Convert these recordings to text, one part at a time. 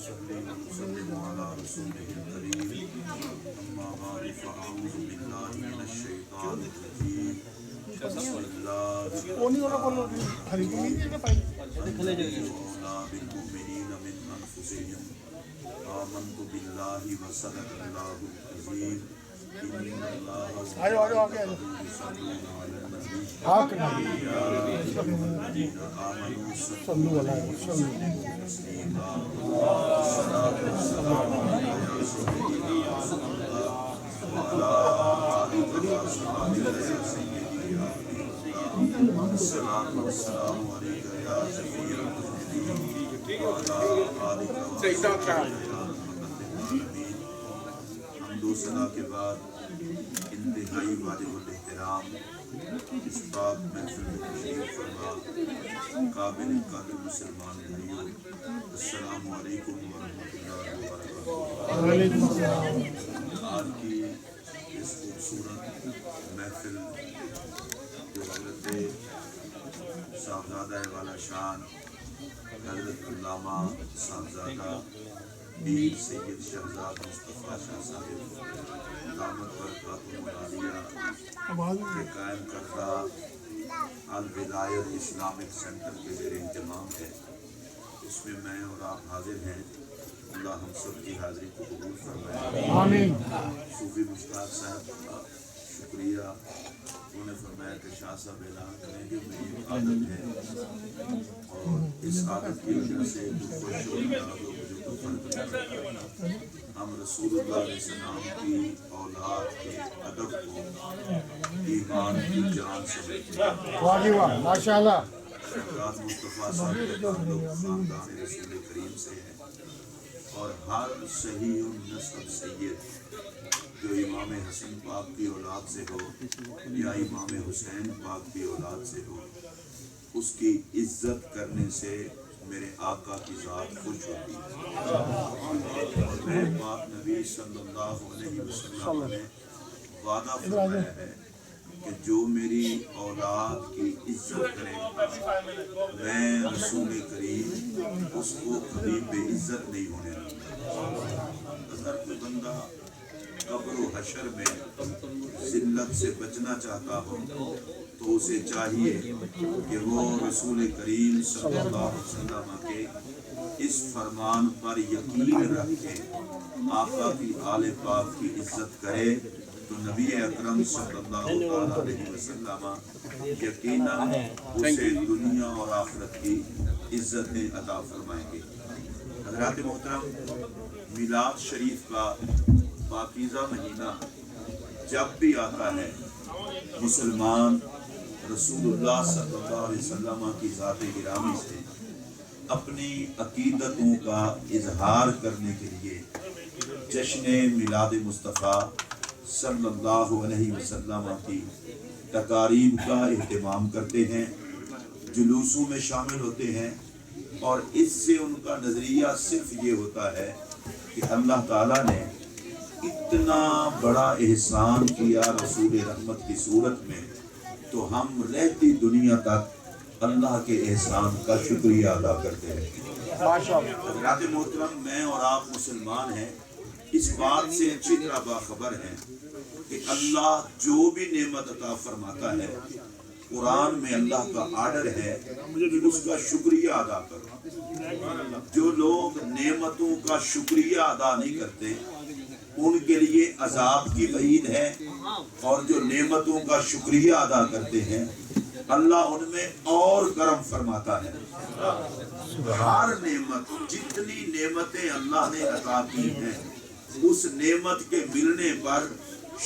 ونصلي ونسلم على رسوله الكريم أما بعد فأعوذ بالله من الشيطان الرجيم بسم الله الرحمن الرحيم بالمؤمنين من أنفسهم آمنت بالله وصدق الله العظيم إن الله يصلون على النبي يا أيها الذين آمنوا صلوا عليه وسلموا تسليما الصلاة والسلام عليك يا سيدي يا رسول الله وعلى آلك وأصحابك يا سيدي يا حبيب الله الصلاة والسلام عليك يا شفيع المذنبين وعلى آلك وأصحابك يا رحمة للعالمين حمد و ثنا کے بعد انتہائی واجب الاحترام اس پاک محفل میں تشریف فرما قابل قدر مسلمان بھائیوں السلام علیکم ورحمۃ اللہ وبرکاتہ۔ آج کی اس خوبصورت محفل جو حضرت صاحبزادہ والا شان حضرت علامہ صاحبزادہ پیر سید شہزاد مصطفیٰ شاہ صاحب دامت برکاتہ العالیہ کے قائم کردہ الولایت اسلامک سینٹر کے زیر اہتمام ہے، اس میں میں اور آپ حاضر ہیں۔ اللہ ہم سب کی حاضری کو قبول فرمائے آمین۔ صوفی مشتاق صاحب کا شکریہ، انہوں نے فرمایا کہ شاہ صاحب اعلان کریں کہ میری عادت ہے اور اس عادت کی وجہ سے جو خوش ہو ہم رسول اللہ علیہ السلام کی اولاد کے ادب کو ایمان کی جان سمجھتے ہیں۔ ماشاءاللہ شہزاد مصطفیٰ صاحب کے تعلق خاندان رسول کریم سے ہے اور ہر صحیح النسب سید جو امام حسن پاک کی اولاد سے ہو یا امام حسین پاک کی اولاد سے ہو، اس کی عزت کرنے سے میرے آقا کی ذات خوش ہوتی ہے۔ اور میرے پاک نبی صلی اللہ علیہ وسلم نے وعدہ فرمایا ہے کہ جو میری اولاد کی عزت کرے میں رسول کریم اس کو کبھی بے عزت نہیں ہونے دوں گا۔ اگر کوئی بندہ قبر و حشر میں ذلت سے بچنا چاہتا ہو تو اسے چاہیے کہ وہ رسول کریم صلی اللہ علیہ وسلم کے اس فرمان پر یقین رکھ کے آقا کی آل پاک کی عزت کرے تو نبی اکرم صلی اللہ علیہ وسلم یقیناً اسے دنیا اور آخرت کی عزتیں عطا فرمائیں گے۔ حضرات محترم، میلاد شریف کا پاکیزہ مہینہ جب بھی آتا ہے مسلمان رسول اللہ صلی اللہ علیہ وسلم کی ذات گرامی سے اپنی عقیدتوں کا اظہار کرنے کے لیے جشن میلاد مصطفیٰ صلی اللہ علیہ وسلم کی تقاریب کا اہتمام کرتے ہیں، جلوسوں میں شامل ہوتے ہیں اور اس سے ان کا نظریہ صرف یہ ہوتا ہے کہ اللہ تعالیٰ نے اتنا بڑا احسان کیا رسول رحمت کی صورت میں تو ہم رہتی دنیا تک اللہ کے احسان کا شکریہ ادا کرتے ہیں۔ حضرات محترم، میں اور آپ مسلمان ہیں، اس بات سے اچھی طرح باخبر ہیں کہ اللہ جو بھی نعمت عطا فرماتا ہے قرآن میں اللہ کا آرڈر ہے کہ اس کا شکریہ ادا کرو۔ جو لوگ نعمتوں کا شکریہ ادا نہیں کرتے ان کے لیے عذاب کی وعید ہے، اور جو نعمتوں کا شکریہ ادا کرتے ہیں اللہ ان میں اور کرم فرماتا ہے۔ ہر نعمت، جتنی نعمتیں اللہ نے عطا کی ہیں اس نعمت کے ملنے پر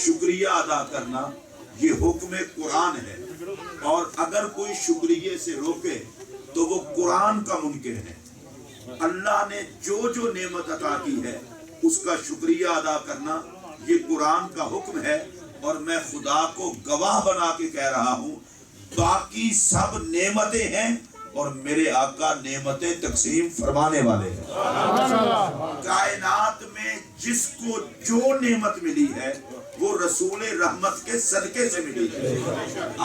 شکریہ ادا کرنا یہ حکم قرآن ہے، اور اگر کوئی شکریہ سے روکے تو وہ قرآن کا منکر ہے۔ اللہ نے جو جو نعمت عطا کی ہے اس کا شکریہ ادا کرنا یہ قرآن کا حکم ہے، اور میں خدا کو گواہ بنا کے کہہ رہا ہوں باقی سب نعمتیں ہیں اور میرے آقا نعمتیں تقسیم فرمانے والے ہیں۔ کائنات میں جس کو جو نعمت ملی ہے وہ رسول رحمت کے صدقے سے ملی ہے۔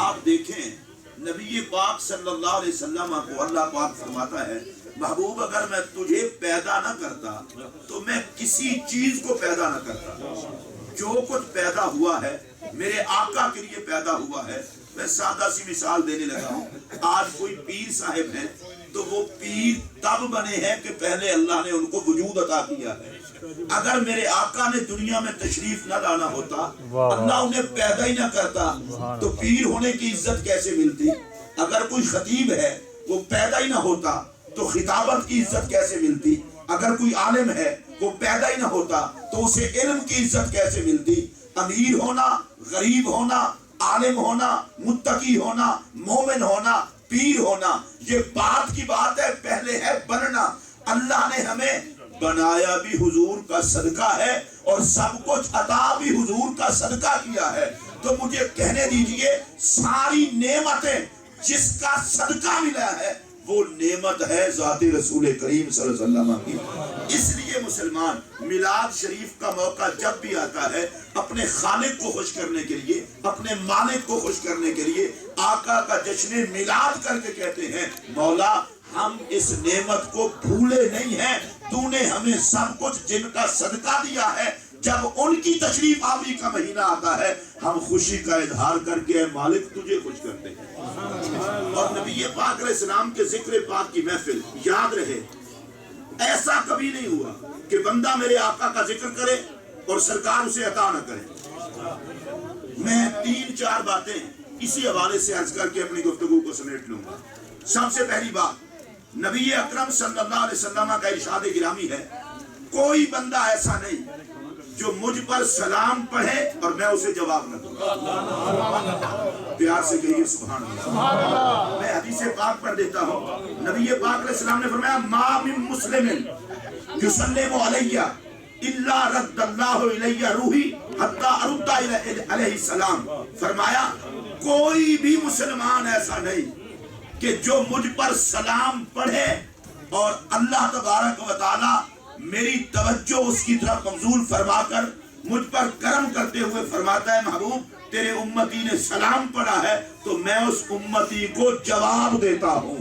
آپ دیکھیں نبی پاک صلی اللہ علیہ وسلم کو اللہ پاک فرماتا ہے محبوب اگر میں تجھے پیدا پیدا نہ کرتا تو میں کسی چیز کو پیدا نہ کرتا. جو کچھ پیدا ہوا ہے میرے آقا کے لیے پیدا ہوا ہے. میں سادہ سی مثال دینے لگا ہوں. آج کوئی پیر صاحب ہے تو وہ پیر تب بنے ہیں کہ پہلے اللہ نے ان کو وجود عطا کیا ہے. اگر میرے آقا نے دنیا میں تشریف نہ لانا ہوتا, اللہ انہیں پیدا ہی نہ کرتا, تو پیر ہونے کی عزت کیسے ملتی؟ اگر کوئی خطیب ہے وہ پیدا ہی نہ ہوتا تو خطابت کی عزت کیسے ملتی؟ اگر کوئی عالم ہے وہ پیدا ہی نہ ہوتا تو اسے علم کی عزت کیسے ملتی؟ امیر ہونا, غریب ہونا, عالم ہونا, متقی ہونا, مومن ہونا, پیر ہونا, یہ بات کی بات ہے, پہلے ہے بننا. اللہ نے ہمیں بنایا بھی حضور کا صدقہ ہے اور سب کچھ عطا بھی حضور کا صدقہ کیا ہے. تو مجھے کہنے دیجئے ساری نعمتیں جس کا صدقہ ملا ہے وہ نعمت ہے ذات رسول کریم صلی اللہ علیہ وسلم کی. اس لیے مسلمان میلاد شریف کا موقع جب بھی آتا ہے اپنے خالق کو خوش کرنے کے لیے, اپنے مالک کو خوش کرنے کے لیے آقا کا جشن میلاد کر کے کہتے ہیں مولا ہم اس نعمت کو بھولے نہیں ہیں, تو نے ہمیں سب کچھ جن کا صدقہ دیا ہے. جب ان کی تشریف آوری کا مہینہ آتا ہے ہم خوشی کا اظہار کر کے اے مالک تجھے خوش کرتے ہیں. اور نبی پاک علیہ السلام کے ذکر پاک کی محفل یاد رہے, ایسا کبھی نہیں ہوا کہ بندہ میرے آقا کا ذکر کرے اور سرکار اسے عطا نہ کرے. میں 3-4 باتیں اسی حوالے سے عرض کر کے اپنی گفتگو کو سمیٹ لوں گا. سب سے پہلی بات, نبی اکرم صلی اللہ علیہ وسلم کا ارشاد گرامی ہے, کوئی بندہ ایسا نہیں جو مجھ پر سلام پڑھے اور میں اسے جواب نہ دوں. پیار سے کہیے سبحان اللہ. میں حدیث پاک پڑھ دیتا ہوں. نبی پاک علیہ السلام نے فرمایا ما من مسلم یسلم علی الا رد اللہ الی روحی حتی ارد علیہ السلام. فرمایا کوئی بھی مسلمان ایسا نہیں کہ جو مجھ پر سلام پڑھے اور اللہ تبارک و تعالی میری توجہ اس کی طرف مبذول فرما کر مجھ پر کرم کرتے ہوئے فرماتا ہے محبوب تیرے امتی نے سلام پڑھا ہے تو میں اس امتی کو جواب دیتا ہوں.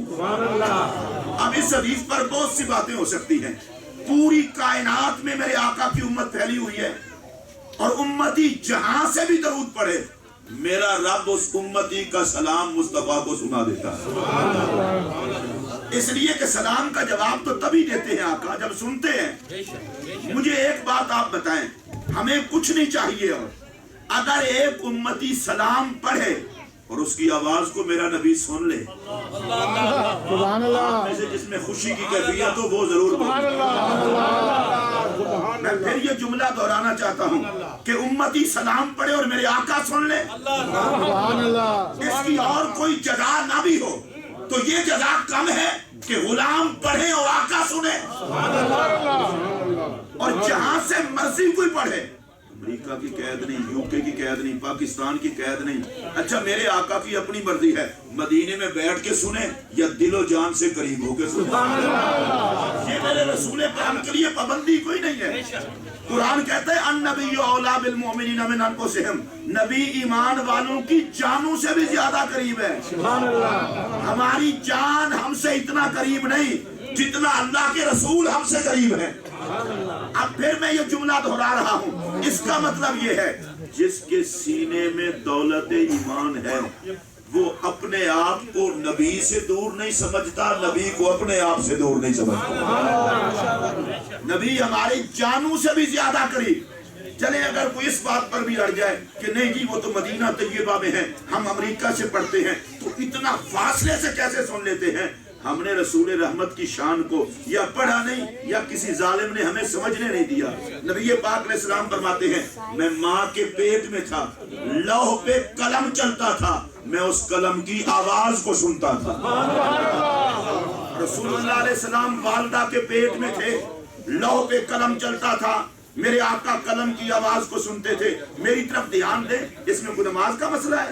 اب اس حدیث پر بہت سی باتیں ہو سکتی ہیں. پوری کائنات میں میرے آقا کی امت پھیلی ہوئی ہے اور امتی جہاں سے بھی درود پڑھے میرا رب اس امتی کا سلام مصطفیٰ کو سنا دیتا ہے. اس لیے کہ سلام کا جواب تو تبھی دیتے ہیں آقا جب سنتے ہیں. مجھے ایک بات آپ بتائیں, ہمیں کچھ نہیں چاہیے اور اگر ایک امتی سلام پڑھے اور اس کی آواز کو میرا نبی سن لے, سبحان اللہ, میں سے جس میں خوشی کی کیفیت ہو وہ ضرور بولے. میں پھر یہ جملہ دہرانا چاہتا ہوں کہ امتی سلام پڑھے اور میرے آقا سن لے, سبحان اللہ, اس کی اور کوئی جزا نہ بھی ہو تو یہ جزا کم ہے کہ غلام پڑھے اور آقا سنے. اور جہاں سے مرضی کوئی پڑھے, امریکہ کی قید نہیں, یو کے کی قید نہیں, پاکستان کی قید نہیں. اچھا میرے آقا کی اپنی مرضی ہے, مدینے میں بیٹھ کے سنے یا دل و جان سے قریب ہو کے سنے. یہ میرے رسول کریم کے لیے پابندی کوئی نہیں ہے. قرآن کہتا ہے النبی اولیٰ بالمؤمنین من انفسہم, نبی ایمان والوں کی جانوں سے بھی زیادہ قریب ہے. ہماری جان ہم سے اتنا قریب نہیں جتنا اللہ کے رسول ہم سے قریب ہے. اب پھر میں یہ جملہ دہرا رہا ہوں, اس کا مطلب یہ ہے جس کے سینے میں دولت ایمان ہے وہ اپنے آپ کو نبی سے دور نہیں سمجھتا, نبی کو اپنے آپ سے دور نہیں سمجھتا. نبی ہماری جانوں سے بھی زیادہ قریب. چلے اگر کوئی اس بات پر بھی اڑ جائے کہ نہیں جی وہ تو مدینہ طیبہ میں ہیں, ہم امریکہ سے پڑھتے ہیں, تو اتنا فاصلے سے کیسے سن لیتے ہیں؟ ہم نے رسول رحمت کی شان کو یا پڑھا نہیں یا کسی ظالم نے ہمیں سمجھنے نہیں دیا. نبی پاک علیہ السلام فرماتے ہیں میں ماں کے پیٹ میں تھا, لوح پہ قلم چلتا تھا, میں اس قلم کی آواز کو سنتا تھا. رسول اللہ علیہ السلام والدہ کے پیٹ میں تھے, لوح پہ قلم چلتا تھا, میرے آقا قلم کی آواز کو سنتے تھے. میری طرف دھیان دیں, اس میں کوئی نماز کا مسئلہ ہے,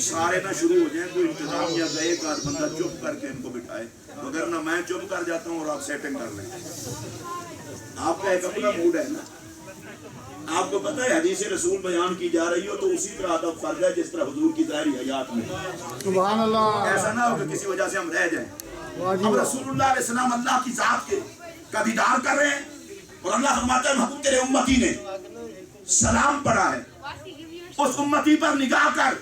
سارے نہ شروع ہو جائیں، کوئی انتظام یا ایک آدھ بندہ چپ کر کے ان کو بٹھائے، مگر نہ میں چپ کر جاتا ہوں اور آپ سیٹنگ کر لیں. آپ کا ایک اپنا موڈ ہے نا. آپ کو پتہ ہے حدیث رسول بیان کی جا رہی ہو تو اسی طرح ادب فرض ہے جس طرح حضور کی ظاہری حیات میں. سبحان اللہ. ایسا نہ ہو کہ کسی وجہ سے ہم رہ جائیں. واجب. اب رسول اللہ علیہ السلام اللہ کی ذات کے کا دیدار کر رہے ہیں اور اللہ فرماتا ہے محبوب تیرے امتی نے سلام پڑھا ہے. اس امتی پر نگاہ کر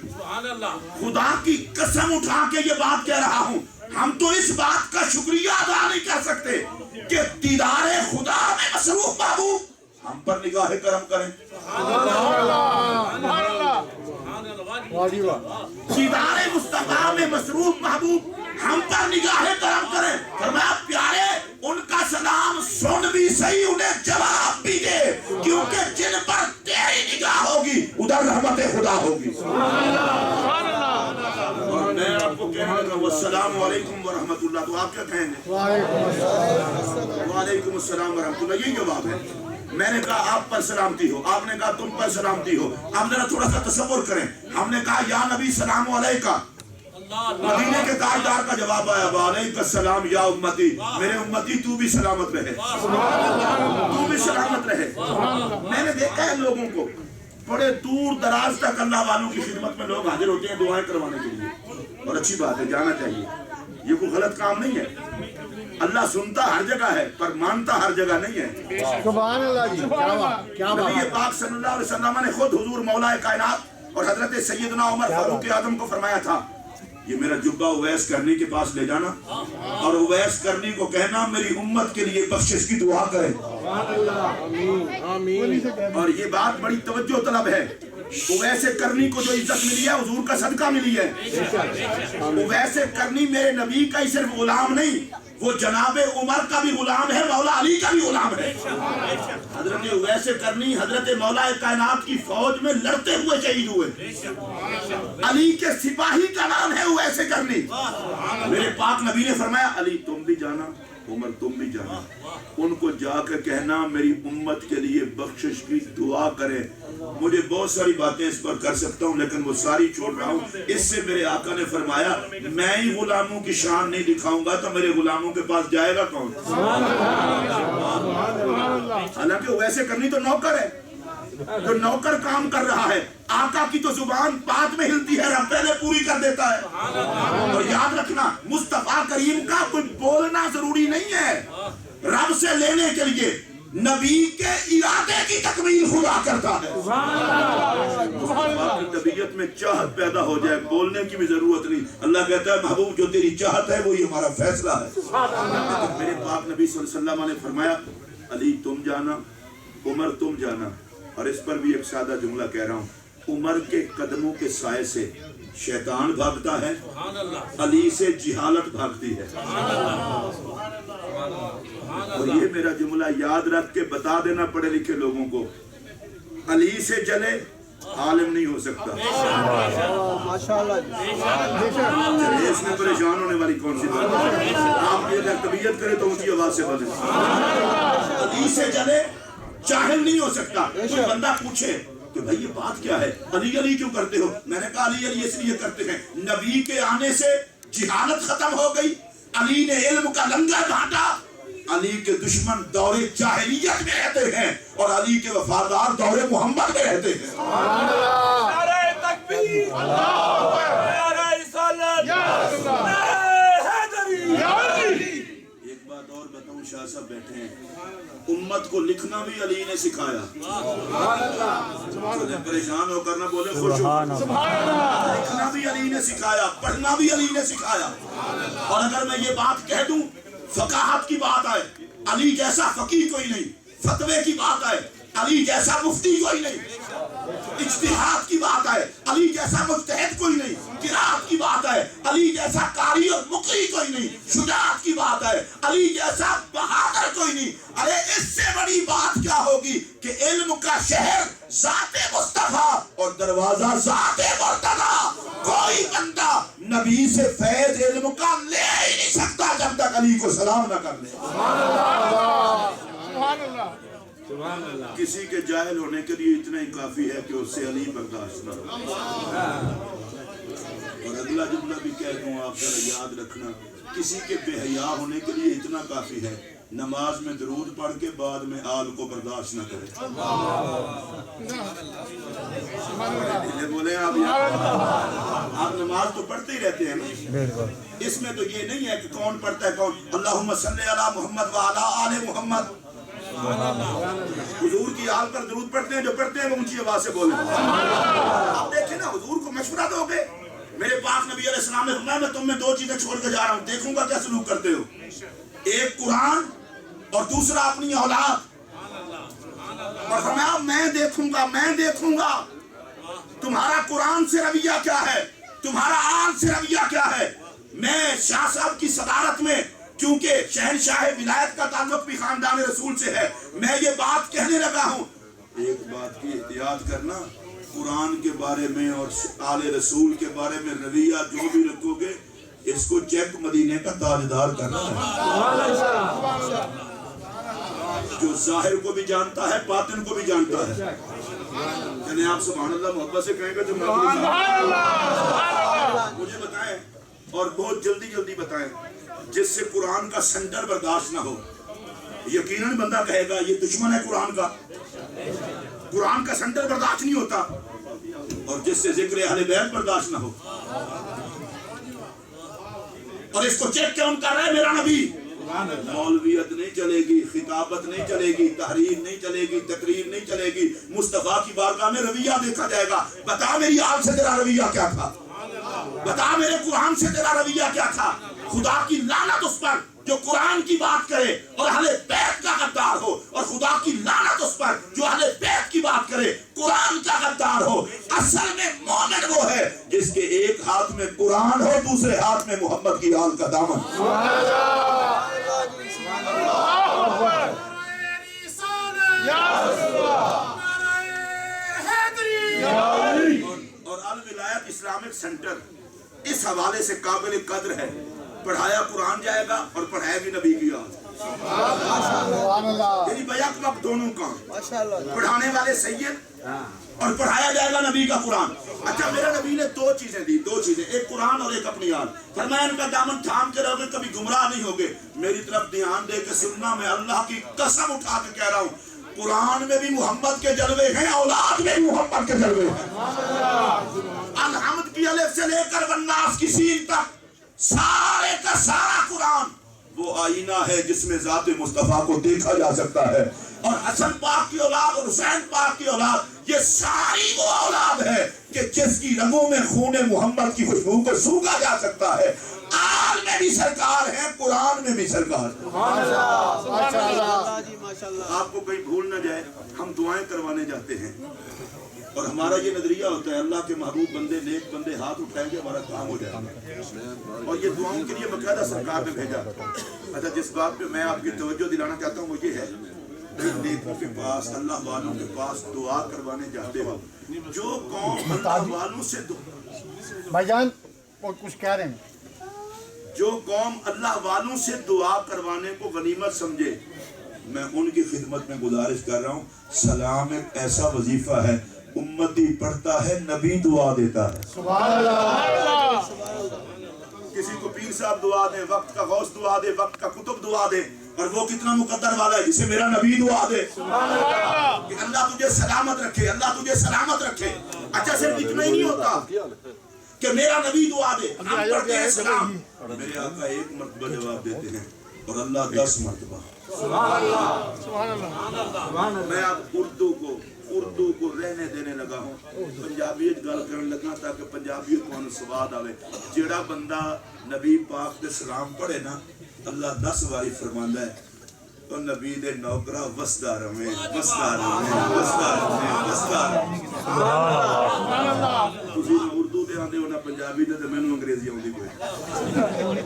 خدا کی قسم اٹھا کے یہ بات کہہ رہا ہوں، ہم تو اس بات کا شکریہ ادا نہیں کر سکتے کہ دیدار خدا میں مصروف محبوب ہم پر نگاہ کرم کریں. واجب. دیدار مصطفیٰ میں مصروف محبوب ہم پر نگاہ کرم کریں. فرمایا پیارے ان کا سلام سن بھی صحیح، انہیں جواب بھی دے، کیونکہ جن پر تیری نگاہ ہوگی ادھر رحمت خدا ہوگی. اور میں آپ کو کہنے لگا والسلام علیکم ورحمت اللہ، تو آپ کیا کہیں گے؟ وعلیکم السلام ورحمت اللہ. یہی جواب ہے. میں نے کہا آپ پر سلامتی ہو، آپ نے کہا تم پر سلامتی ہو. آپ ذرا تھوڑا سا تصور کریں، ہم نے کہا یا نبی سلام علیکہ، مدینے کے تاجدار کا جواب آیا وعلیکم السلام یا امتی، میرے امتی تو بھی سلامت رہے، تو بھی سلامت رہے. میں نے دیکھا ہے لوگوں کو بڑے دور دراز تک اللہ والوں کی خدمت میں لوگ حاضر ہوتے ہیں دعائیں کروانے کے لیے، اور اچھی بات ہے، جانا چاہیے، یہ کوئی غلط کام نہیں ہے. اللہ سنتا ہر جگہ ہے پر مانتا ہر جگہ نہیں ہے. سبحان اللہ جی. کیا بات. نبی پاک صلی اللہ علیہ وسلم نے خود حضور مولا کائنات اور حضرت سیدنا عمر فاروق اعظم کو فرمایا تھا یہ میرا جبہ اویس کرنی کے پاس لے جانا اور اویس کرنی کو کہنا میری امت کے لیے بخشش کی دعا کرے. اور یہ بات بڑی توجہ طلب ہے. اویس کرنی کو جو عزت ملی ہے حضور کا صدقہ ملی ہے. اویس کرنی میرے نبی کا ہی صرف غلام نہیں، وہ جناب عمر کا بھی غلام ہے، مولا علی کا بھی غلام ہے. حضرت اویس کرنی حضرت مولا کائنات کی فوج میں لڑتے ہوئے شہید ہوئے. علی کے سپاہی کا نام ہے اویس کرنی. میرے پاک نبی نے فرمایا علی تم بھی جانا، عمر تم بھی جانا، ان کو جا کے کہنا میری امت کے لیے بخشش کی دعا کرے. مجھے بہت ساری باتیں اس پر کر سکتا ہوں لیکن وہ ساری چھوڑ رہا ہوں. اس سے میرے آقا نے فرمایا میں ہی غلاموں کی شان نہیں دکھاؤں گا تو میرے غلاموں کے پاس جائے گا کون؟ حالانکہ ویسے کرنی تو نوکر ہے، جو نوکر کام کر رہا ہے. آقا کی تو زبان بعد میں ہلتی ہے، رب پہلے پوری کر دیتا ہے. اور یاد رکھنا مصطفیٰ کریم کا کوئی بولنا ضروری نہیں ہے، رب سے لینے کے لیے نبی کے ارادے کی تکمیل خدا کرتا ہے. مصطفیٰ کی طبیعت میں چاہت پیدا ہو جائے، بولنے کی بھی ضرورت نہیں. اللہ کہتا ہے محبوب جو تیری چاہت ہے وہی ہمارا فیصلہ ہے. میرے پاک نبی صلی اللہ علیہ وسلم نے فرمایا علی تم جانا، عمر تم جانا. اور اس پر بھی ایک سادہ جملہ کہہ رہا ہوں، عمر کے قدموں کے سائے سے شیطان بھاگتا ہے، علی سے جہالت بھاگتی ہے. اور یہ میرا جملہ یاد رکھ کے بتا دینا پڑھے لکھے لوگوں کو، علی سے جلے عالم نہیں ہو سکتا. چلیے اس میں پریشان ہونے والی کون سی بات ہے؟ آپ کی اگر طبیعت کرے تو اونچی آواز سے بولیں. علی سے جلے جاہل نہیں ہو سکتا. کوئی بندہ پوچھے کہ بھائی یہ بات کیا ہے، علی علی کیوں کرتے ہو؟ میں نے کہا علی علی اس لیے کرتے ہیں نبی کے آنے سے جہالت ختم ہو گئی، علی نے علم کا لنگر بانٹا. علی کے دشمن دور جاہلیت میں رہتے ہیں اور علی کے وفادار دور محمد میں رہتے ہیں. نعرہ تکبیر، نعرہ رسالت، نعرہ حیدری. ایک بات اور بتاؤں، شاہ صاحب بیٹھے ہیں، امت کو لکھنا بھی علی نے سکھایا. پریشان ہو کر نہ بولے خوش ہو. لکھنا بھی علی نے سکھایا، پڑھنا بھی علی نے سکھایا. اور اگر میں یہ بات کہہ دوں فقاہت کی بات آئے، علی جیسا فقیہ کوئی نہیں. فتوے کی بات آئے، علی جیسا مفتی کوئی نہیں. اجتہاد کی بات آئے، علی جیسا مجتہد کوئی نہیں. قرات کی بات آئے، علی جیسا قاری اور مقری کوئی نہیں. شجاعت کی بات آئے، علی جیسا بہادر کوئی نہیں. ارے اس سے بڑی بات کیا ہوگی کہ علم کا شہر ذات مصطفیٰ اور دروازہ ذات مرتضیٰ. کوئی بندہ نبی سے فیض علم کا لے ہی نہیں سکتا جب تک علی کو سلام نہ کر لے. کسی کے جاہل ہونے کے لیے اتنا ہی کافی ہے کہ اس سے علی برداشت نہ ہو. اور اگلا جملہ بھی کہہ دوں آپ ذرا یاد رکھنا, کسی کے بے حیا ہونے کے لیے اتنا کافی ہے نماز میں درود پڑھ کے بعد میں آل کو برداشت نہ کرے. بولے آپ نماز تو پڑھتے ہی رہتے ہیں نا, اس میں تو یہ نہیں ہے کہ کون پڑھتا ہے کون. اللہم صلی علی محمد وعلی آل محمد. حضور کی آل پر درود پڑھتے ہیں, جو پڑھتے ہیں وہ اونچی آواز سے بولیں. آپ دیکھیں نا, حضور کو مشورہ دو گے. میرے پاک نبی علیہ السلام نے فرمایا میں تم میں دو چیزیں چھوڑ کے جا رہا ہوں, دیکھوں گا کیا سلوک کرتے ہو. ایک قرآن اور دوسرا اپنی اولاد. اور فرمایا میں دیکھوں گا تمہارا قرآن سے رویہ کیا ہے, تمہارا آل سے رویہ کیا ہے. میں شاہ صاحب کی صدارت میں, کیونکہ شہنشاہ ولایت کا تعلق بھی خاندان رسول سے ہے, میں یہ بات کہنے لگا ہوں. ایک بات کی احتیاط کرنا, قرآن کے بارے میں اور آل رسول کے بارے میں رویہ جو بھی رکھو گے اس کو چیک مدینے کا تاجدار کرنا ہے, جو ظاہر کو بھی جانتا ہے باطن کو بھی جانتا ہے. یعنی آپ سبحان اللہ محبت سے کہیں گے تو مجھے بتائیں, اور بہت جلدی بتائیں, جس سے قرآن کا سنٹر برداشت نہ ہو. یقیناً بندہ کہے گا یہ دشمن ہے قرآن کا, قرآن کا سنٹر برداشت نہیں ہوتا. اور جس سے ذکر اہل بیت برداشت نہ ہو, اور اس کو چیک کون کر رہا ہے میرا نبی. مولویت نہیں چلے گی, خطابت نہیں چلے گی, تحریر نہیں چلے گی, تقریر نہیں چلے گی. مصطفیٰ کی بارگاہ میں رویہ دیکھا جائے گا. بتا میری آل سے تیرا رویہ کیا تھا, بتا میرے قرآن سے تیرا رویہ کیا تھا. خدا کی لعنت اس پر جو قرآن کی بات کرے اور اہل بیت کا غدار ہو, اور خدا کی لعنت اس پر جو اہل بیت کی بات کرے قرآن کا غدار ہو. اصل میں مومن وہ ہے جس کے ایک ہاتھ میں قرآن ہو, دوسرے ہاتھ میں محمد کی آل کا دامن. اور الولایت اسلامک سینٹر اس حوالے سے قابل قدر ہے. پڑھایا قرآن جائے گا اور پڑھایا بھی نبی کی آل. یعنی بیک وقت دونوں کام, پڑھانے والے سید اور پڑھایا جائے گا نبی کا قرآن. اچھا میرا نبی نے دو چیزیں دی, ایک قرآن اور ایک اپنی آل. فرمایا ان کا دامن تھام کے رہو گے کبھی گمراہ نہیں ہوگے. میری طرف دھیان دے کے سننا, میں اللہ کی قسم اٹھا کے کہہ رہا ہوں قرآن میں بھی محمد کے جلوے ہیں, اولاد میں بھی محمد کے جلوے ہیں. الحمد کی الف سے لے کر والناس کی سین تک سارے کا سارا قرآن وہ آئینہ ہے جس میں ذات مصطفیٰ کو دیکھا جا سکتا ہے. اور حسن پاک کی اولاد اور حسین پاک کی اولاد یہ ساری وہ اولاد ہے کہ جس کی رگوں میں خون محمد کی خوشبو کو سونگا جا سکتا ہے. آل میں بھی سرکار ہے, قرآن میں بھی سرکار ہے. آپ کو کہیں بھول نہ جائے, ہم دعائیں کروانے جاتے ہیں اور ہمارا یہ نظریہ ہوتا ہے اللہ کے محبوب بندے نیک بندے ہاتھ اٹھائیں گے ہمارا کام ہو جائے گا. اور یہ دعاؤں کے لیے باقاعدہ سرکار نے بھیجا. اچھا جس بات پہ میں آپ کی توجہ دلانا چاہتا ہوں وہ یہ ہے کہ نیکوں کے پاس, اللہ والوں کے پاس دعا کروانے جاتے ہو, جو قوم اللہ والوں سے بھائی جان اور کچھ کہہ رہے ہیں, جو قوم اللہ والوں سے دعا کروانے کو غنیمت سمجھے, میں ان کی خدمت میں گزارش کر رہا ہوں. سلام ایک ایسا وظیفہ ہے, امتی پڑھتا ہے نبی دعا دیتا ہے. سبحان اللہ. کسی کو پیر صاحب دعا دے, وقت کا غوث دعا دے, وقت کا کتب دعا دے, اور وہ کتنا مقدر والا ہے جسے میرا نبی دعا دے کہ اللہ تجھے سلامت رکھے, اللہ تجھے سلامت رکھے. اچھا صرف اتنا ہی نہیں ہوتا کہ میرا نبی دعا دے, ہم پڑھتے ہیں سلام, میرے آقا ایک مرتبہ جواب دیتے ہیں اور اللہ 10 مرتبہ. میں اب اردو کو رہنے دینے لگا ہوں, پنجابیت گل کرنے لگا تاکہ پنجابیت کو سواد آوے. جیڑا بندہ نبی پاک دے سلام پڑھے نا, اللہ 10 باری فرماندا ہے تو نبی دے نوکرا وسدا رہے, وسدا رہے, وسدا رہے, وسدا رہے. سبحان اللہ. تسی اردو دے آندے ہو نا پنجابی دے تے مینوں انگریزی آندی کوئی.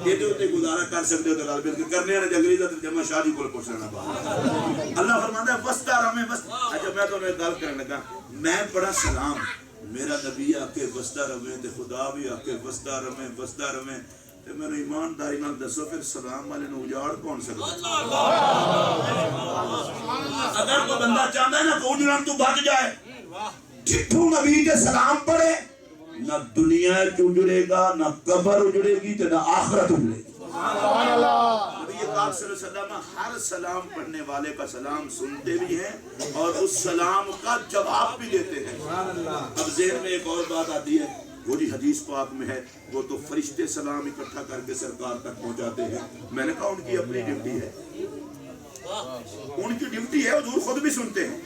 ایدے اوتے گزارا کر سکدے ہو تے گل بل کرنے نے انگریزی تے جمع شادی کول پوچھ لینا. اللہ فرماندا ہے وسدا رہے, وسدا. اچھا میں تانوں ایک گل کرن لگا, میں بڑا سلام میرا نبی آ کے وسدا رہے تے خدا بھی آ کے وسدا رہے, وسدا رہے. تے میرے ایمانداری نال دسو پھر سلام والے نو اجاڑ کون سکدا؟ اگر کوئی بندہ چاہتا ہے نا کہ اجڑن تو بچ جائے، جتھوں نبی دے سلام پڑھے نہ دنیا اجڑے گا، نہ قبر اجڑے گی تے نہ آخرت اجڑے گی۔ نبی پاک صلی اللہ علیہ وسلم ہر سلام پڑھنے والے کا سلام سنتے بھی ہیں اور اس سلام کا جواب بھی دیتے ہیں۔ اب ذہن میں ایک اور بات آتی ہے، وہ جی حدیث پاک میں ہے وہ تو فرشتے سلام اکٹھا کر کے سرکار تک پہنچاتے ہیں۔ میں نے کہا ان کی اپنی ڈیوٹی ہے، ان کی ڈیوٹی ہے، حضور خود بھی سنتے ہیں۔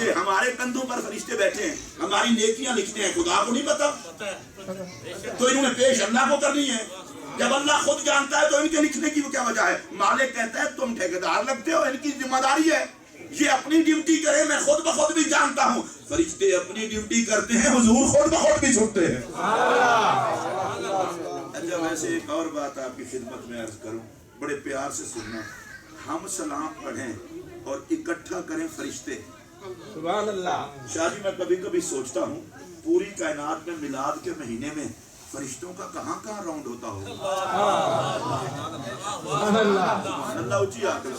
یہ ہمارے کندھوں پر فرشتے بیٹھے ہیں، ہماری نیکیاں لکھتے ہیں، خدا کو نہیں پتا تو انہوں نے پیش اللہ کو کرنی ہے۔ جب اللہ خود جانتا ہے تو ان کے لکھنے کی وہ کیا وجہ ہے؟ مالک کہتا ہے تم ٹھیکیدار لگتے ہو، ان کی ذمہ داری ہے یہ اپنی ڈیوٹی کرے، میں خود بخود بھی جانتا ہوں۔ فرشتے اپنی ڈیوٹی کرتے ہیں، حضور خود بخود بھی سنتے ہیں۔ اچھا ویسے ایک اور بات آپ کی خدمت میں عرض کروں، بڑے پیار سے سننا، ہم سلام پڑھیں اور اکٹھا کریں فرشتے۔ سبحان اللہ۔ شاہ جی میں کبھی کبھی سوچتا ہوں پوری کائنات میں میلاد کے مہینے میں فرشتوں کا کہاں کہاں راؤنڈ ہوتا ہوگا؟ اللہ اونچی آکل،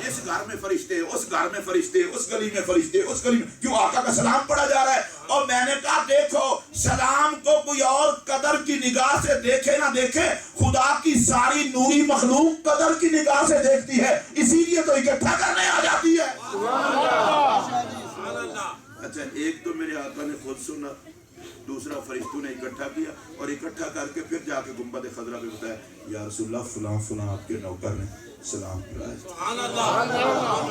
اس گھر میں فرشتے، اس گھر میں فرشتے، اس گلی میں فرشتے، اس گلی میں، کیوں آقا کا سلام پڑھا جا رہا ہے؟ اور میں نے کہا دیکھو سلام کو کوئی اور قدر کی نگاہ سے دیکھے نہ دیکھے، خدا کی ساری نوری مخلوق قدر کی نگاہ سے دیکھتی ہے، اسی لیے تو اکٹھا کرنے آ جاتی ہے۔ اچھا ایک تو میرے آقا نے خود سنا، دوسرا فرشتوں نے اکٹھا کیا اور اکٹھا کر کے پھر جا کے گنبد خضرا پہ بتایا یا رسول اللہ فلاں فلاں آپ کے نوکر نے سلام پڑھا ہے۔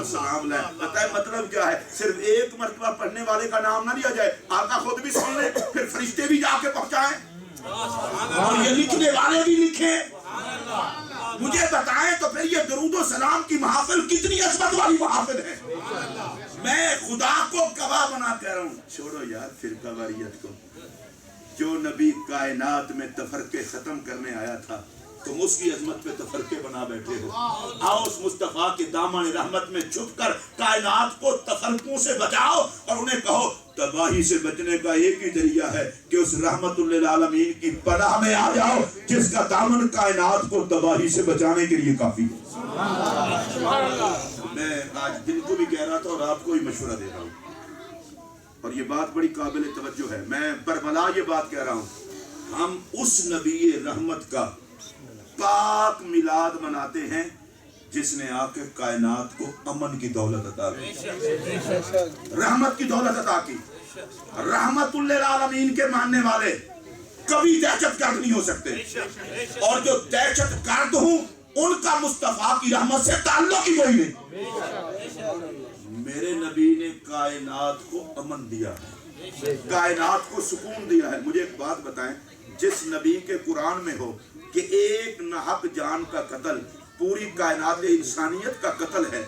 سلام لائے، پتہ ہے مطلب کیا ہے؟ صرف ایک مرتبہ پڑھنے والے کا نام نہ لیا جائے، آقا خود بھی سن لے، پھر فرشتے بھی جا کے پہنچائیں اور یہ لکھنے والے بھی لکھیں، مجھے بتائیں تو پھر یہ درود و سلام کی محافل کتنی عظمت والی محافل ہے۔ میں خدا کو گواہ بنا کہہ رہا ہوں، چھوڑو یار فرقہ واریت کو، جو نبی کائنات میں تفرقے ختم کرنے آیا تھا تم اس کی عظمت پہ تفرقے بنا بیٹھے ہو۔ آؤ اس مصطفیٰ کے دامن رحمت میں چھپ کر کائنات کو تفرقوں سے بچاؤ اور انہیں کہو تباہی سے بچنے کا ایک ہی ذریعہ ہے کہ اس رحمت للعالمین کی پناہ میں آ جاؤ جس کا دامن کائنات کو تباہی سے بچانے کے لیے کافی ہے۔ میں آج دن کو بھی کہہ رہا تھا اور آپ کو ہی مشورہ دے رہا ہوں، اور یہ بات بڑی قابل توجہ ہے، میں برملا یہ بات کہہ رہا ہوں، ہم اس نبی رحمت کا پاک میلاد مناتے ہیں جس نے آ کے کائنات کو امن کی دولت عطا کی، رحمت کی دولت عطا کی۔ رحمت للعالمین کے ماننے والے کبھی دہشت گرد نہیں ہو سکتے، اور جو دہشت گرد ہوں ان کا مصطفیٰ کی رحمت سے تعلق ہی کوئی نہیں۔ میرے نبی نے کائنات کو امن دیا ہے، کائنات کو سکون دیا ہے۔ مجھے ایک بات بتائیں، جس نبی کے قرآن میں ہو کہ ایک ناحق جان کا قتل پوری کائنات انسانیت کا قتل ہے،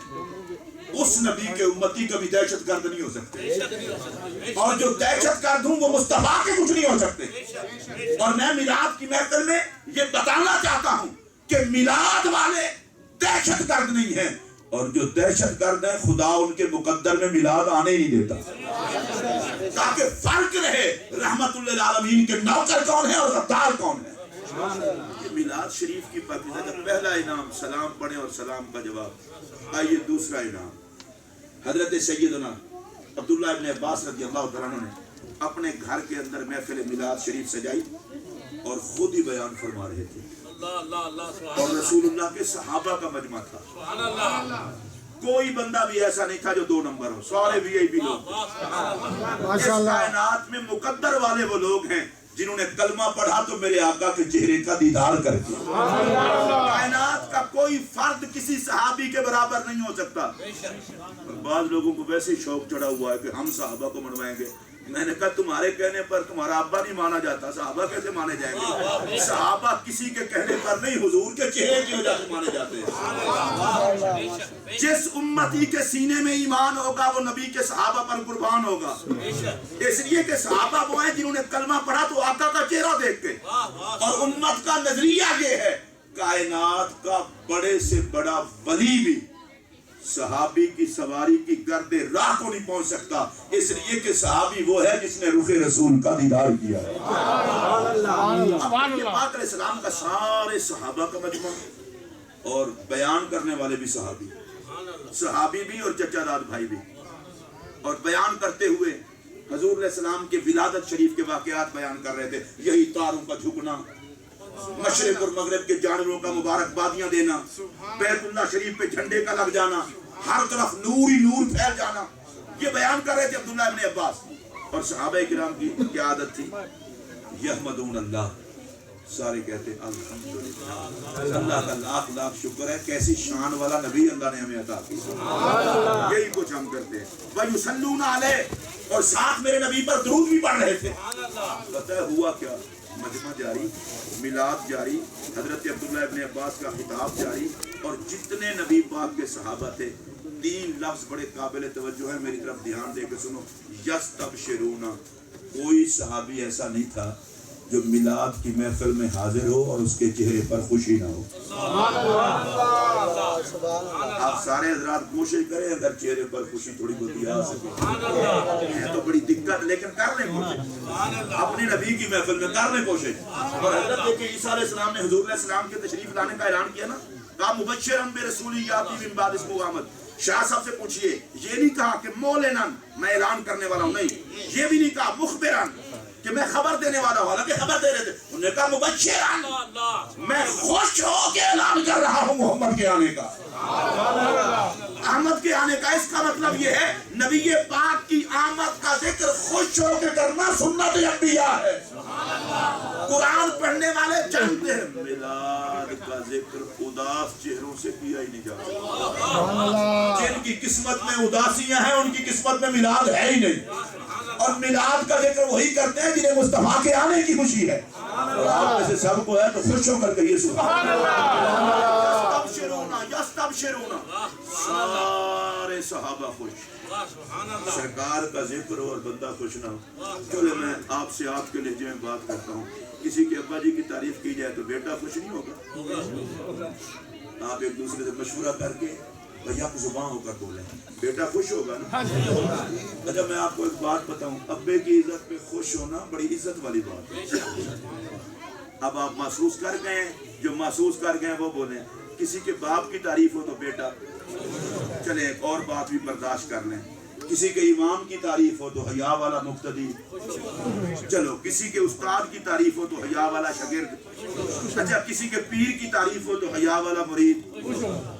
اس نبی کے امتی کبھی دہشت گرد نہیں ہو سکتے، اور جو دہشت گرد ہوں وہ مصطفیٰ کے کچھ نہیں ہو سکتے۔ اور میں میلاد کی محفل میں یہ بتانا چاہتا ہوں کہ میلاد والے دہشت گرد نہیں ہیں، اور جو دہشت گرد ہیں خدا ان کے مقدر میں میلاد آنے ہی نہیں دیتا، تاکہ فرق رہے رحمت للعالمین کے نوکر کون ہے اور غدار کون ہے۔ یہ میلاد شریف کی پاکیزہ کا پہلا انعام سلام پڑھیں اور سلام کا جواب۔ آئیے دوسرا انعام، حضرت سیدنا عبداللہ ابن عباس رضی اللہ تعالیٰ عنہ نے اپنے گھر کے اندر محفل میلاد شریف سجائی اور خود ہی بیان فرما رہے تھے، اور رسول اللہ کے صحابہ کا مجمع تھا، کوئی بندہ بھی ایسا نہیں تھا جو 2 نمبر ہو، سارے وی آئی پی لوگ۔ اس کائنات میں مقدر والے وہ لوگ ہیں جنہوں نے کلمہ پڑھا تو میرے آقا کے چہرے کا دیدار کر دیا۔ کائنات کا کوئی فرد کسی صحابی کے برابر نہیں ہو سکتا۔ بعض لوگوں کو ویسے شوق چڑھا ہوا ہے کہ ہم صحابہ کو منوائیں گے، میں نے کہا تمہارے کہنے پر تمہارا ابا نہیں مانا جاتا، صحابہ کیسے مانے جائیں گے؟ صحابہ کسی کے کہنے پر نہیں، حضور کے چہرے کی وجہ سے مانے جاتے ہیں۔ جس امتی کے سینے میں ایمان ہوگا وہ نبی کے صحابہ پر قربان ہوگا، اس لیے کہ صحابہ وہ ہیں جنہوں نے کلمہ پڑھا تو آقا کا چہرہ دیکھ کے۔ اور امت کا نظریہ یہ ہے کائنات کا بڑے سے بڑا ولی بھی صحابی کی سواری کی گرد راہ کو نہیں پہنچ سکتا، اس لیے کہ صحابی وہ ہے جس نے رخ رسول کا دیدار کیا ہے۔ پاک علیہ السلام کا سارے صحابہ کا مجمع اور بیان کرنے والے بھی صحابی بھی اور چچا داد بھائی بھی، اور بیان کرتے ہوئے حضور علیہ السلام کے ولادت شریف کے واقعات بیان کر رہے تھے۔ یہی تاروں کا جھکنا، مشرق اور مغرب کے جانوروں کا مبارکبادیاں دینا، بیت اللہ شریف پہ جھنڈے کا لگ جانا، ہر طرف نور ہی نور پھیل جانا، یہ بیان کر رہے تھے عبداللہ ابن عباس۔ اور صحابہ کرام کی کیا عادت تھی؟ یحمدون اللہ، سارے کہتے الحمدللہ، اللہ کا لاکھ لاکھ شکر ہے، کیسی شان والا نبی اللہ نے ہمیں عطا کیا۔ یہی کچھ ہم کرتے ہیں۔ وَيُصَلُّونَ عَلَيْهِ، اور ساتھ میرے نبی پر درود بھی پڑھ رہے تھے۔ پتہ ہے ہوا کیا؟ مجمع جاری، میلاد جاری، حضرت عبداللہ ابن عباس کا خطاب جاری، اور جتنے نبی پاک کے صحابہ تھے، 3 لفظ بڑے قابل توجہ ہیں، میری طرف دھیان دے کے سنو۔ یستبشرون، کوئی صحابی ایسا نہیں تھا جو میلاد کی محفل میں حاضر ہو اور اس کے چہرے پر خوشی نہ ہو۔ آپ سارے حضرات کوشش کریں اگر چہرے پر خوشی تھوڑی بہت آ سکے، ہے تو بڑی دقت، لیکن کر لیں کوشش، اپنے نبی کی محفل میں کر لیں کوشش۔ اور حضرت دیکھیں عیسیٰ علیہ السلام نے حضور علیہ السلام کے تشریف لانے کا اعلان کیا نا، کہا مبشرا برسول یاتی من بعد اسمہ احمد۔ شاہ صاحب سے پوچھئے، یہ نہیں کہا کہ مولنن، میں اعلان کرنے والا ہوں، نہیں، یہ بھی نہیں کہا مخبرن کہ میں خبر دینے والا ہوں، حالانکہ خبر دے رہے تھے، انہوں نے کہا مبشرن، میں خوش ہو کے اعلان کر رہا ہوں محمد کے آنے کا، احمد کے آنے کا۔ اس کا مطلب یہ ہے نبی پاک کی آمد کا ذکر خوش ہو کے کرنا سنت انبیاء ہے۔ قرآن پڑھنے والے جانتے ہیں میلاد کا ذکر اداس چہروں سے کیا ہی نہیں جاتا۔ جن کی قسمت میں اداسیاں ہیں ان کی قسمت میں میلاد ہے ہی نہیں، اور میلاد کا ذکر وہی کرتے ہیں جنہیں مصطفیٰ کے آنے کی خوشی ہے۔ اور آپ میں سے سب کو ہے تو خوش ہو کر کہیے سبحان اللہ۔ یستبشرون، سارے صحابہ خوش، سرکار کا ذکر ہو اور بندہ خوش نہ ہو۔ چلے میں آپ سے آپ کے لہجے میں بات کرتا ہوں، کسی کے ابا جی کی تعریف کی جائے تو بیٹا خوش نہیں ہوگا؟ آپ ایک دوسرے سے مشورہ کر کے بھیا آپ زبان ہو کر بولیں، بیٹا خوش ہوگا نا۔ اچھا میں آپ کو ایک بات بتاؤں، ابے کی عزت پہ خوش ہونا بڑی عزت والی بات ہے۔ اب آپ محسوس کر گئے ہیں، جو محسوس کر گئے ہیں وہ بولیں۔ کسی کے باپ کی تعریف ہو تو بیٹا، چلیں ایک اور بات بھی برداشت کر لیں، کسی کے امام کی تعریف ہو تو حیا والا مقتدی، چلو کسی کے استاد کی تعریف ہو تو حیا والا شاگرد، اچھا کسی کے پیر کی تعریف ہو تو حیا والا مرید۔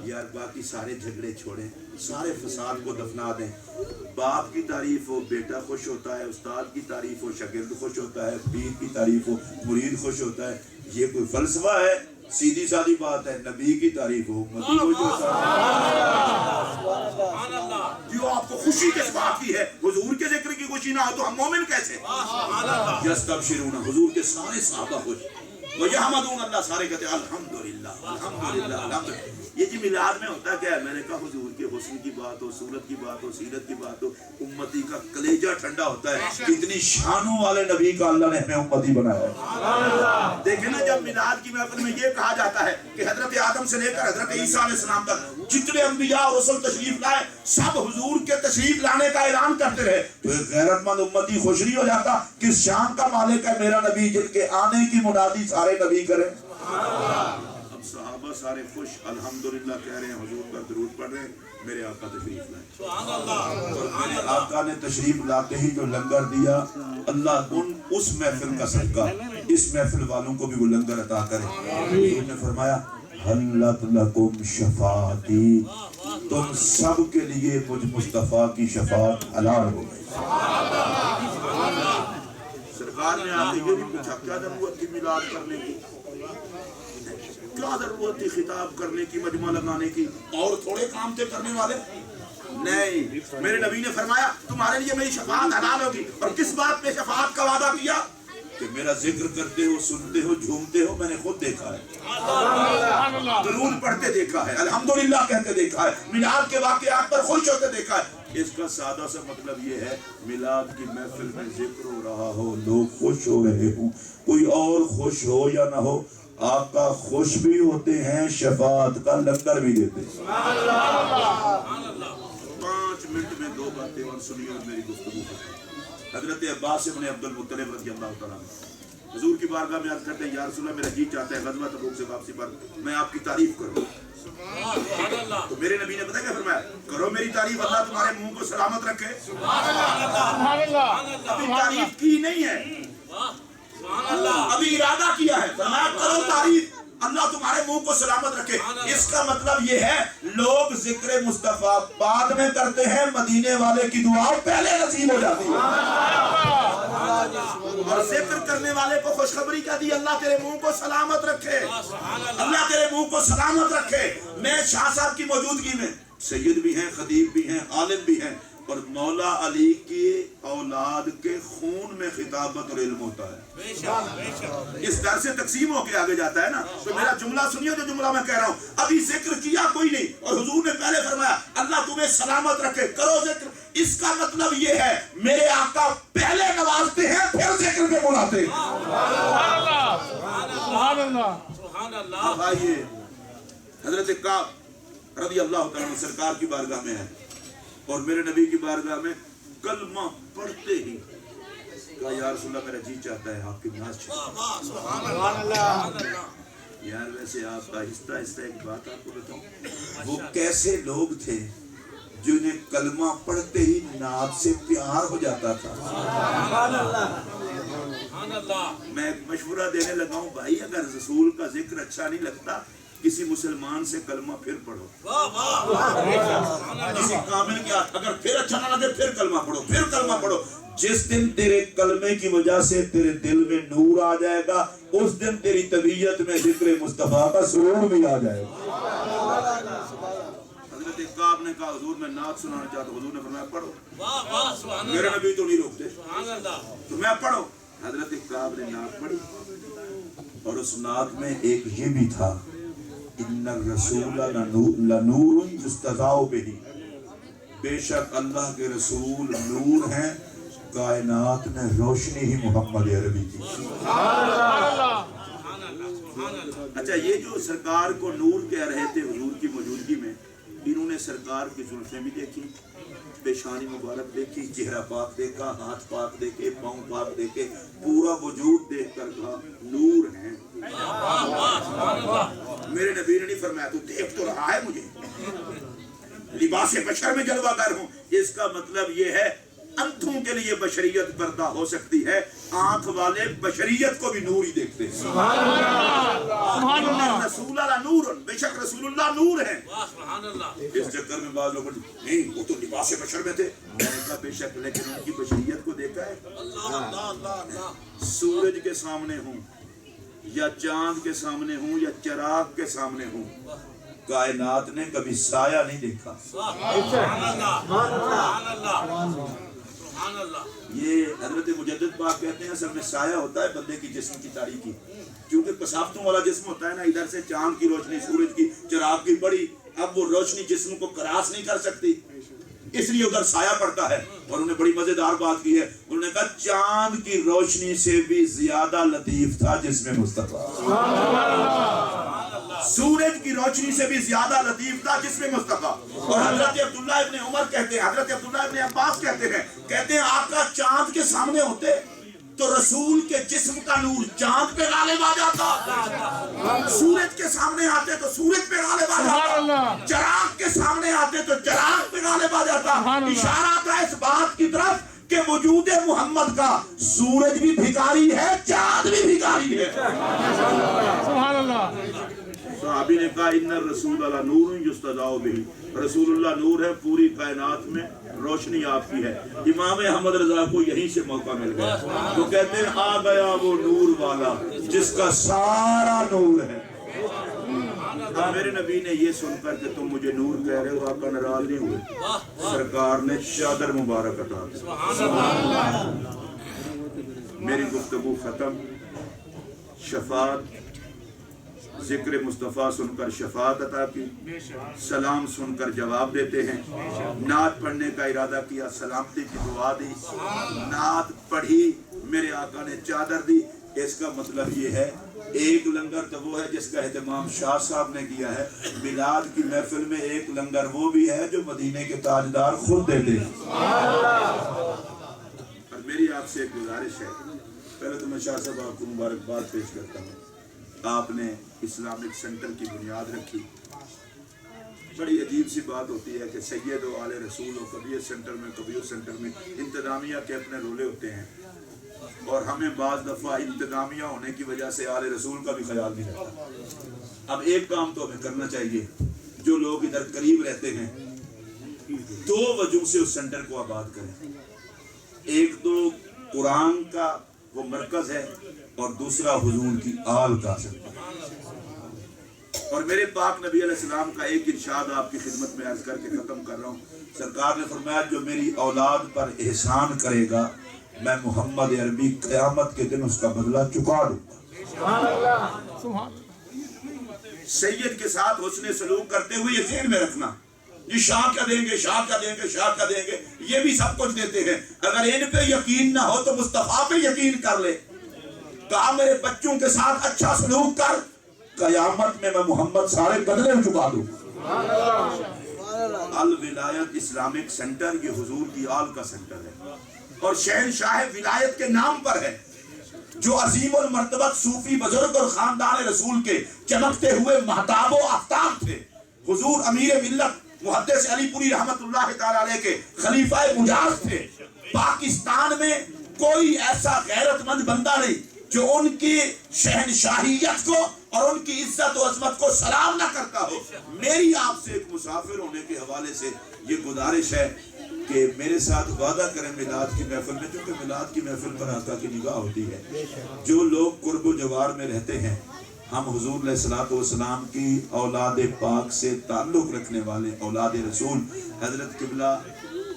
یار باقی سارے جھگڑے چھوڑیں، سارے فساد کو دفنا دیں۔ باپ کی تعریف ہو بیٹا خوش ہوتا ہے، استاد کی تعریف ہو شاگرد خوش ہوتا ہے، پیر کی تعریف ہو مرید خوش ہوتا ہے۔ یہ کوئی فلسفہ ہے؟ سیدھی سادی بات ہے، نبی کی تعریف ہو امتی خوش ہوتا ہے۔ جو آپ کو خوشی کس بات کی ہے؟ حضور کے ذکر کی خوشی نہ ہو تو ہم مومن کیسے؟ یستبشرون، حضور کے سارے صحابہ خوش، وَيَحْمَدُونَ اللہ، سارے کہتے ہیں الحمدللہ الحمدللہ الحمدللہ۔ یہ جی میلاد میں ہوتا کیا ہے؟ میں نے کہا حضور کے حسن کی بات ہو، صورت کی بات ہو، سیرت کی بات ہو، امتی کا کلیجہ ٹھنڈا ہوتا ہے۔ اتنی شانوں والے نبی کا اللہ نے ہمیں امتی بنایا ہے۔ دیکھیں نا جب میلاد کی محفل میں یہ کہا جاتا ہے کہ حضرت آدم سے لے کر حضرت عیسیٰ علیہ السلام تک جتنے انبیاء اور رسل تشریف لائے سب حضور کے تشریف لانے کا اعلان کرتے رہے، تو ایک غیرت مند امتی خوش نہیں ہو جاتا؟ کس شان کا مالک ہے میرا نبی جن کے آنے کی منادی سارے نبی کریں۔ اب صحابہ سارے خوش الحمدللہ کہہ رہے ہیں، حضور پر درود پڑھ رہے ہیں، میرے آقا تشریف لائے، اور میرے آقا نے تشریف لاتے ہی جو لنگر دیا، اللہ اس محفل کا صدقہ اس محفل والوں کو بھی وہ لنگر عطا کرے۔ حضور نے فرمایا حلت لکم شفاعتی، تم سب کے لیے مجھ مصطفیٰ کی شفاعت حلال ہو گئی۔ سرکار نے آپ سے یہ بھی پوچھا کیا ضرورت تھی میلاد کرنے کی، کیا ضرورت تھی خطاب کرنے کی، مجمع لگانے کی، اور تھوڑے کام تھے کرنے والے؟ نہیں، میرے نبی نے فرمایا تمہارے لیے میری شفاعت حلال ہوگی۔ اور کس بات پہ شفاعت کا وعدہ کیا؟ کہ میرا ذکر کرتے ہو، سنتے ہو، جھومتے ہو، میں نے خود دیکھا ہے، درود پڑھتے دیکھا ہے، الحمدللہ کہتے دیکھا ہے، میلاد کے واقعات پر خوش ہوتے دیکھا ہے۔ اس کا سادہ سا مطلب یہ ہے میلاد کی محفل میں ذکر ہو رہا ہو، لوگ خوش ہو رہے ہوں، کوئی اور خوش ہو یا نہ ہو، آقا خوش بھی ہوتے ہیں، شفاعت کا لنگر بھی دیتے ہیں۔ 5 منٹ میں 2 باتیں اور سنیے اور میری گفتگو ختم۔ حضرت عباس ابن عبد المطلب رضی اللہ تعالیٰ عنہ حضور کی بارگاہ میں عرض کرتے ہیں، یا رسول اللہ میرا جی چاہتا ہے غزوہ تبوک سے واپسی پر میں آپ کی تعریف کروں۔ تو میرے نبی نے پتہ کیا فرمایا؟ کرو میری تعریف، اللہ تمہارے منہ کو سلامت رکھے۔ ابھی تعریف کی نہیں ہے، ابھی ارادہ کیا ہے، فرمایا کرو تعریف، اللہ تمہارے منہ کو سلامت رکھے۔ اس کا مطلب یہ ہے لوگ ذکر مصطفیٰ بعد میں کرتے ہیں، مدینے والے کی دعا پہلے نصیب ہو جاتی ہے۔ اور ذکر کرنے والے کو خوشخبری کیا دی؟ اللہ تیرے منہ کو سلامت رکھے، اللہ تیرے منہ کو سلامت رکھے۔ میں شاہ صاحب کی موجودگی میں سید بھی ہیں، خطیب بھی ہیں، عالم بھی ہیں، اور مولا علی کی اولاد کے خون میں خطابت اور علم ہوتا ہے۔ اس در سے تقسیم ہو کے آگے جاتا ہے نا۔ تو میرا جملہ سنیے، جو جملہ میں کہہ رہا ہوں، ابھی ذکر کیا کوئی نہیں، اور حضور نے پہلے فرمایا اللہ تمہیں سلامت رکھے، کرو ذکر۔ اس کا مطلب یہ ہے میرے آقا پہلے نوازتے ہیں پھر ذکر پہ بلاتے ہیں۔ اب آئیے، حضرت کعب رضی اللہ تعالیٰ عنہ سرکار کی بارگاہ میں ہے، اور میرے نبی کی بارگاہ میں کلمہ پڑھتے ہی کہا یا رسول اللہ میرا جی چاہتا ہے آپ کی ناز چھوڑیں۔ یار ویسے آپ آہستہ آہستہ ایک بات آپ کو بتاؤں، وہ کیسے لوگ تھے جنہیں کلمہ پڑھتے ہی ناز سے پیار ہو جاتا تھا۔ میں ایک مشورہ دینے لگا ہوں، بھائی اگر رسول کا ذکر اچھا نہیں لگتا کسی مسلمان سے کلمہ پھر پڑھو، کسی کامل کے ہاتھ اگر پھر اچھا نہ لگے پھر کلمہ پڑھو، پھر کلمہ پڑھو۔ جس دن تیرے کلمے کی وجہ سے تیرے دل میں نور آ جائے گا، اس دن تیری طبیعت میں ذکر مصطفیٰ کا سرور بھی آ جائے گا۔ حضرت کعب نے کہا حضور میں نعت سنانا چاہتا ہوں، حضور نے فرمایا پڑھو۔ میرے نبی تو نہیں روکتے، تو میں پڑھو۔ حضرت کعب نے نعت پڑھی، اور اس نعت میں ایک یہ بھی تھا ان الرسول لنور یستضاء بہ، بے شک اللہ کے رسول نور ہیں، کائنات میں روشنی ہی محمد عربی کی۔ اچھا یہ جو سرکار کو نور کہہ رہے تھے حضور کی موجودگی میں، انہوں نے سرکار کی زلفیں بھی دیکھی، پیشانی مبارک دیکھی، چہرہ پاک دیکھا، ہاتھ پاک دیکھے، پاؤں پاک دیکھے، پورا وجود دیکھ کر کہا نور ہیں۔ میرے نبی نے نہیں فرمایا تو دیکھ تو رہا ہے مجھے، لباس بشر میں جلوہ گر ہوں۔ اس کا مطلب یہ ہے انتھوں کے لیے بشریت پردہ ہو سکتی ہے، آنکھ والے بشریت کو بھی نور ہی دیکھتے ہیں۔ رسول اللہ نور، بے شک رسول اللہ نور ہیں۔ اس چکر میں بعض لوگ نہیں وہ تو لباس بشر میں تھے، میں نے کہا بے شک، لیکن ان کی بشریت کو دیکھا ہے؟ سورج کے سامنے ہوں یا چاند کے سامنے ہوں یا چراغ کے سامنے ہوں، کائنات نے کبھی سایہ نہیں دیکھا۔ یہ حضرت مجدد پاک کہتے ہیں اصل میں سایہ ہوتا ہے بندے کی جسم کی تاریکی، کیونکہ کثافتوں والا جسم ہوتا ہے نا، ادھر سے چاند کی روشنی، سورج کی، چراغ کی پڑی، اب وہ روشنی جسم کو کراس نہیں کر سکتی، اس لیے ادھر سایہ پڑتا ہے۔ اور انہوں نے بڑی مزیدار بات کی ہے، انہوں نے کہا چاند کی روشنی سے بھی زیادہ لطیف تھا جسم مصطفیٰ، سورج کی روشنی سے بھی زیادہ لطیف تھا جسم مصطفیٰ۔ اور حضرت عبداللہ ابن عمر کہتے ہیں، حضرت عبداللہ ابن عباس کہتے ہیں آقا چاند کے سامنے ہوتے تو رسول کے جسم کا نور چاند پہ غالب آ جاتا، سورج کے سامنے آتے تو سورج پہ غالب آ جاتا، چراغ کے سامنے آتے تو چراغ پہ غالب آ جاتا۔ اشارہ تھا اس بات کی طرف کہ وجود محمد کا سورج بھی بھکاری ہے، چاند بھی بھکاری ہے۔ سبحان اللہ۔ صحابی نے کہا ان الرسول اللہ نور یستضاء بہ، رسول اللہ نور ہے، پوری کائنات میں روشنی آپ کی ہے۔ امام احمد رضا کو یہیں سے موقع مل گیا، تو کہتے ہیں آ گیا وہ نور والا جس کا سارا نور ہے۔ میرے نبی نے یہ سن کر کہ تم مجھے نور کہہ رہے ہو، آقا ناراض نہیں ہوئے، سرکار نے چادر مبارک عطا کی۔ میری گفتگو ختم۔ شفاعت، ذکر مصطفیٰ سن کر شفاعت عطا کی، سلام سن کر جواب دیتے ہیں، نعت پڑھنے کا ارادہ کیا، سلامتی کی دعا دی، نعت پڑھی، میرے آقا نے چادر دی، اس کا مطلب یہ ہے ایک لنگر تو وہ ہے جس کا اہتمام شاہ صاحب نے کیا ہے، میلاد کی محفل میں ایک لنگر وہ بھی ہے جو مدینے کے تاجدار خود دیتے ہیں۔ اور میری آپ سے ایک گزارش ہے، پہلے تو میں شاہ صاحب آپ کو مبارکباد پیش کرتا ہوں، آپ نے اسلامک سینٹر کی بنیاد رکھی۔ بڑی عجیب سی بات ہوتی ہے کہ سید و آل رسول ہو، کبھی اس سینٹر میں کبھی اس سینٹر میں، انتظامیہ کے اپنے رولے ہوتے ہیں، اور ہمیں بعض دفعہ انتظامیہ ہونے کی وجہ سے آل رسول کا بھی خیال نہیں رہتا۔ اب ایک کام تو ہمیں کرنا چاہیے، جو لوگ ادھر قریب رہتے ہیں دو وجہ سے اس سینٹر کو آباد کریں۔ ایک تو قرآن کا وہ مرکز ہے، اور دوسرا حضور کی آل کا سینٹر۔ اور میرے پاک نبی علیہ السلام کا ایک ارشاد آپ کی خدمت میں عرض کر کے ختم کر رہا ہوں۔ سرکار نے فرمایا جو میری اولاد پر احسان کرے گا میں محمد عربی قیامت کے دن اس کا بدلہ چکا دوں گا۔ سید کے ساتھ حسن سلوک کرتے ہوئے یہ ذہن میں رکھنا، یہ شاہ کیا دیں گے، شاہ کیا دیں گے، شاہ کیا دیں گے، یہ بھی سب کچھ دیتے ہیں، اگر ان پہ یقین نہ ہو تو مصطفیٰ پہ یقین کر لے۔ کہا میرے بچوں کے ساتھ اچھا سلوک کر، قیامت میں محمد سارے بدلے چکا دوں۔ الولایت اسلامک سینٹر یہ حضور کی آل کا سینٹر ہے، اور شہنشاہ ولایت کے نام پر ہے، جو عظیم المرتبت صوفی بزرگ اور خاندان رسول کے چمکتے ہوئے مہتاب و آفتاب تھے۔ حضور امیر ملت محدث علی پوری رحمت اللہ تعالی علیہ کے خلیفہ مجاز تھے۔ پاکستان میں کوئی ایسا غیرت مند بندہ نہیں جو ان کی شہنشاہیت کو اور ان کی عزت و عظمت کو سلام نہ کرتا ہو۔ میری آپ سے ایک مسافر ہونے کے حوالے سے یہ گزارش ہے کہ میرے ساتھ وعدہ کریں میلاد کی محفل میں، چونکہ میلاد کی محفل پر آقا کی نگاہ ہوتی ہے۔ جو لوگ قرب و جوار میں رہتے ہیں، ہم حضور علیہ الصلوۃ والسلام کی اولاد پاک سے تعلق رکھنے والے اولاد رسول حضرت قبلہ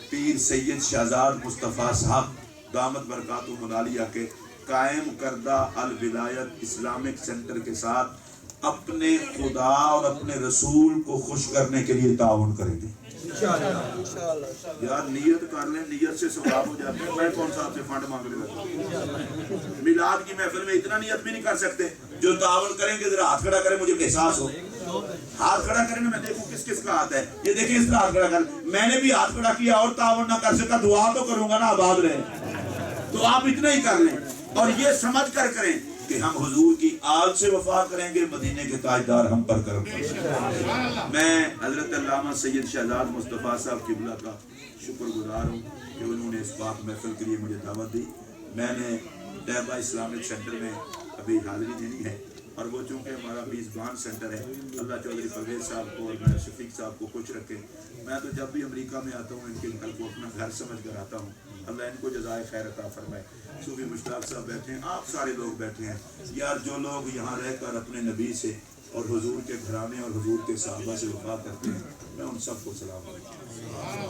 پیر سید شہزاد مصطفیٰ صاحب دامت برکاتہ العالیہ کے قائم کردہ الولایت اسلامک سینٹر کے ساتھ اپنے خدا اور اپنے رسول کو خوش کرنے کے لیے تعاون کریں گے۔ یار نیت کر لیں، نیت سے ثواب ہو جاتے ہیں۔ میں کون سا آپ سے فنڈ مانگ رہا ہوں؟ میلاد کی محفل میں اتنا نیت بھی نہیں کر سکتے۔ جو تعاون کریں گے ذرا ہاتھ کھڑا کریں، مجھے احساس ہو۔ ہاتھ کھڑا کریں میں دیکھوں کس کس کا ہاتھ ہے۔ یہ دیکھیں اس طرح ہاتھ کھڑا کر، میں نے بھی ہاتھ کھڑا کیا اور تعاون نہ کر سکا، دعا تو کروں گا نا آباد رہے۔ تو آپ اتنا ہی کر لیں اور یہ سمجھ کر کریں کہ ہم حضور کی آل سے وفا کریں گے، مدینے کے تاجدار ہم پر کرم کریں۔ میں حضرت علامہ سید شہزاد مصطفیٰ صاحب قبلہ کا شکر گزار ہوں کہ انہوں نے اس پاک محفل کے لیے مجھے دعوت دی۔ میں نے طیبہ اسلامک سینٹر میں ابھی حاضری دینی ہے، اور وہ چونکہ ہمارا میزبان سینٹر ہے، اللہ چودھری پرویز صاحب کو اور میں شفیق صاحب کو خوش رکھے۔ میں تو جب بھی امریکہ میں آتا ہوں ان کے گھر کو اپنا گھر سمجھ کر آتا ہوں۔ اللہ ان کو جزائے خیر عطا فرمائے۔ صوفی مشتاق صاحب بیٹھے ہیں، آپ سارے لوگ بیٹھے ہیں۔ یار جو لوگ یہاں رہ کر اپنے نبی سے اور حضور کے گھرانے اور حضور کے صحابہ سے وفا کرتے ہیں، میں ان سب کو سلام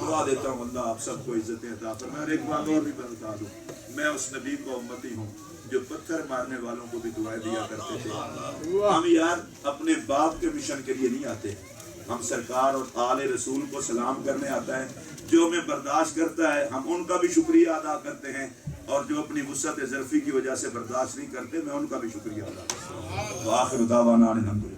دعا دیتا ہوں اللہ آپ سب کو عزت عطا فرمائے۔ اور ایک بات اور بھی بتا دوں، میں اس نبی کو امتی ہوں جو پتھر مارنے والوں کو بھی دعائیں دیا کرتے تھے۔ ہم یار اپنے باپ کے مشن کے لیے نہیں آتے، ہم سرکار اور آل رسول کو سلام کرنے آتا ہے۔ جو ہمیں برداشت کرتا ہے ہم ان کا بھی شکریہ ادا کرتے ہیں، اور جو اپنی وسعت ظرفی کی وجہ سے برداشت نہیں کرتے میں ان کا بھی شکریہ ادا کرتا ہوں۔ وآخر دعوانا الحمدللہ۔